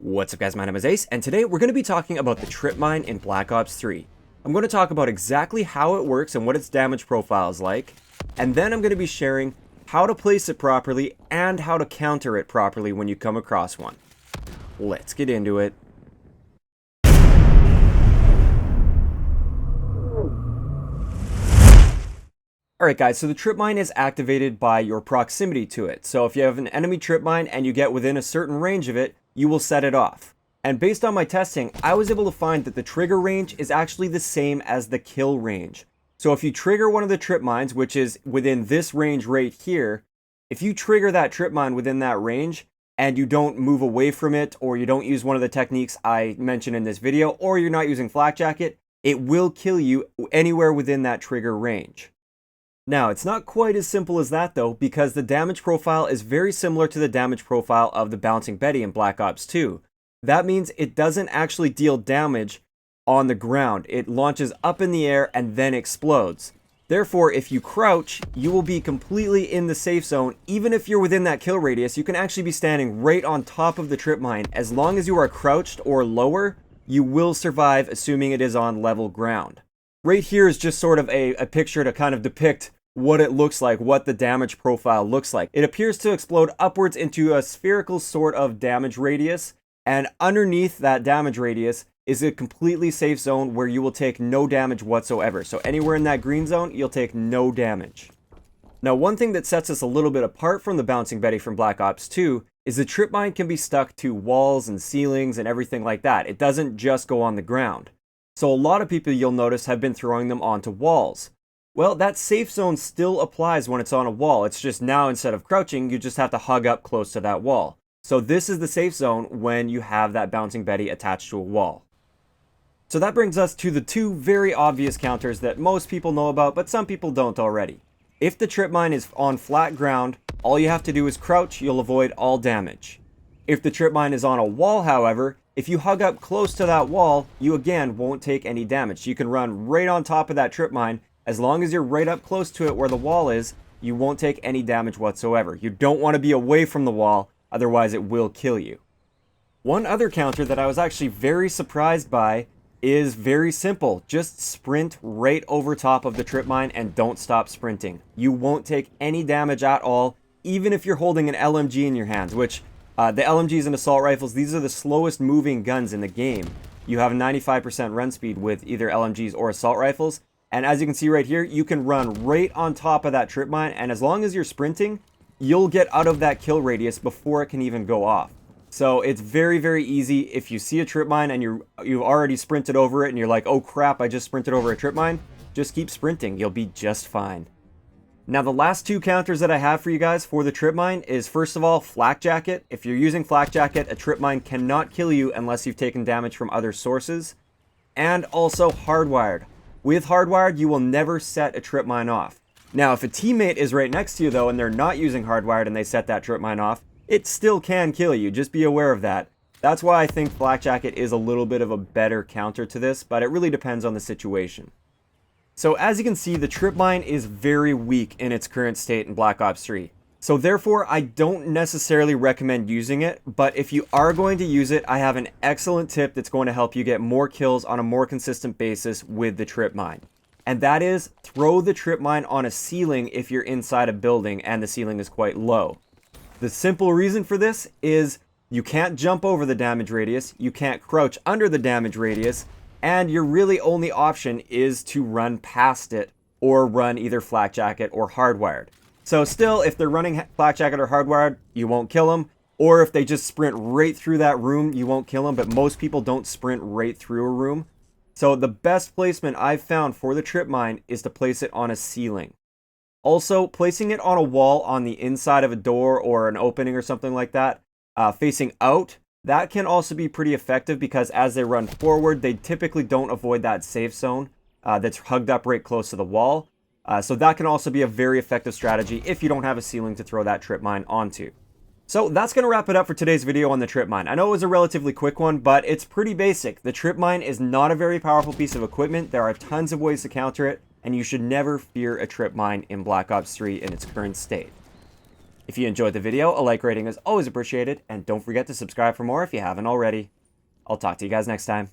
What's up guys, my name is Ace, and today we're going to be talking about the trip mine in Black Ops 3. I'm going to talk about exactly how it works and what its damage profile is like, and then I'm going to be sharing how to place it properly and how to counter it properly when you come across one. Let's get into it. Alright guys, so the trip mine is activated by your proximity to it. So if you have an enemy trip mine and you get within a certain range of it, you will set it off. And based on my testing, I was able to find that the trigger range is actually the same as the kill range. So if you trigger one of the trip mines, which is within this range right here, if you trigger that trip mine within that range and you don't move away from it, or you don't use one of the techniques I mentioned in this video, or you're not using Flak Jacket, it will kill you anywhere within that trigger range. Now, it's not quite as simple as that though, because the damage profile is very similar to the damage profile of the Bouncing Betty in Black Ops 2. That means it doesn't actually deal damage on the ground. It launches up in the air and then explodes. Therefore, if you crouch, you will be completely in the safe zone. Even if you're within that kill radius, you can actually be standing right on top of the trip mine. As long as you are crouched or lower, you will survive, assuming it is on level ground. Right here is just sort of a picture to kind of depict what it looks like, what the damage profile looks like. It appears to explode upwards into a spherical sort of damage radius, and underneath that damage radius is a completely safe zone where you will take no damage whatsoever. So anywhere in that green zone, you'll take no damage. Now, one thing that sets us a little bit apart from the Bouncing Betty from Black Ops 2 is the trip mine can be stuck to walls and ceilings and everything like that. It doesn't just go on the ground. So a lot of people, you'll notice, have been throwing them onto walls. Well, that safe zone still applies when it's on a wall. It's just now, instead of crouching, you just have to hug up close to that wall. So this is the safe zone when you have that Bouncing Betty attached to a wall. So that brings us to the two very obvious counters that most people know about, but some people don't already. If the trip mine is on flat ground, all you have to do is crouch, you'll avoid all damage. If the trip mine is on a wall, however, if you hug up close to that wall, you again won't take any damage. You can run right on top of that trip mine. As long as you're right up close to it where the wall is, you won't take any damage whatsoever. You don't want to be away from the wall, otherwise it will kill you. One other counter that I was actually very surprised by is very simple. Just sprint right over top of the trip mine and don't stop sprinting. You won't take any damage at all, even if you're holding an LMG in your hands, which the LMGs and assault rifles, these are the slowest moving guns in the game. You have a 95% run speed with either LMGs or assault rifles. And as you can see right here, you can run right on top of that trip mine. And as long as you're sprinting, you'll get out of that kill radius before it can even go off. So it's very, very easy. If you see a trip mine and you've already sprinted over it and you're like, oh crap, I just sprinted over a trip mine, just keep sprinting. You'll be just fine. Now, the last two counters that I have for you guys for the trip mine is, first of all, Flak Jacket. If you're using Flak Jacket, a trip mine cannot kill you unless you've taken damage from other sources. And also Hardwired. With Hardwired, you will never set a trip mine off. Now, if a teammate is right next to you though and they're not using Hardwired and they set that trip mine off, it still can kill you. Just be aware of that. That's why I think Flak Jacket is a little bit of a better counter to this, but it really depends on the situation. So as you can see, the trip mine is very weak in its current state in Black Ops 3. So therefore, I don't necessarily recommend using it, but if you are going to use it, I have an excellent tip that's going to help you get more kills on a more consistent basis with the trip mine. And that is, throw the trip mine on a ceiling if you're inside a building and the ceiling is quite low. The simple reason for this is you can't jump over the damage radius, you can't crouch under the damage radius, and your really only option is to run past it or run either Flak Jacket or Hardwired. So still, if they're running Flak Jacket or Hardwired, you won't kill them. Or if they just sprint right through that room, you won't kill them. But most people don't sprint right through a room. So the best placement I've found for the trip mine is to place it on a ceiling. Also, placing it on a wall on the inside of a door or an opening or something like that, facing out, that can also be pretty effective because as they run forward, they typically don't avoid that safe zone that's hugged up right close to the wall. So that can also be a very effective strategy if you don't have a ceiling to throw that trip mine onto. So that's going to wrap it up for today's video on the trip mine. I know it was a relatively quick one, but it's pretty basic. The trip mine is not a very powerful piece of equipment. There are tons of ways to counter it, and you should never fear a trip mine in Black Ops 3 in its current state. If you enjoyed the video, a like rating is always appreciated, and don't forget to subscribe for more if you haven't already. I'll talk to you guys next time.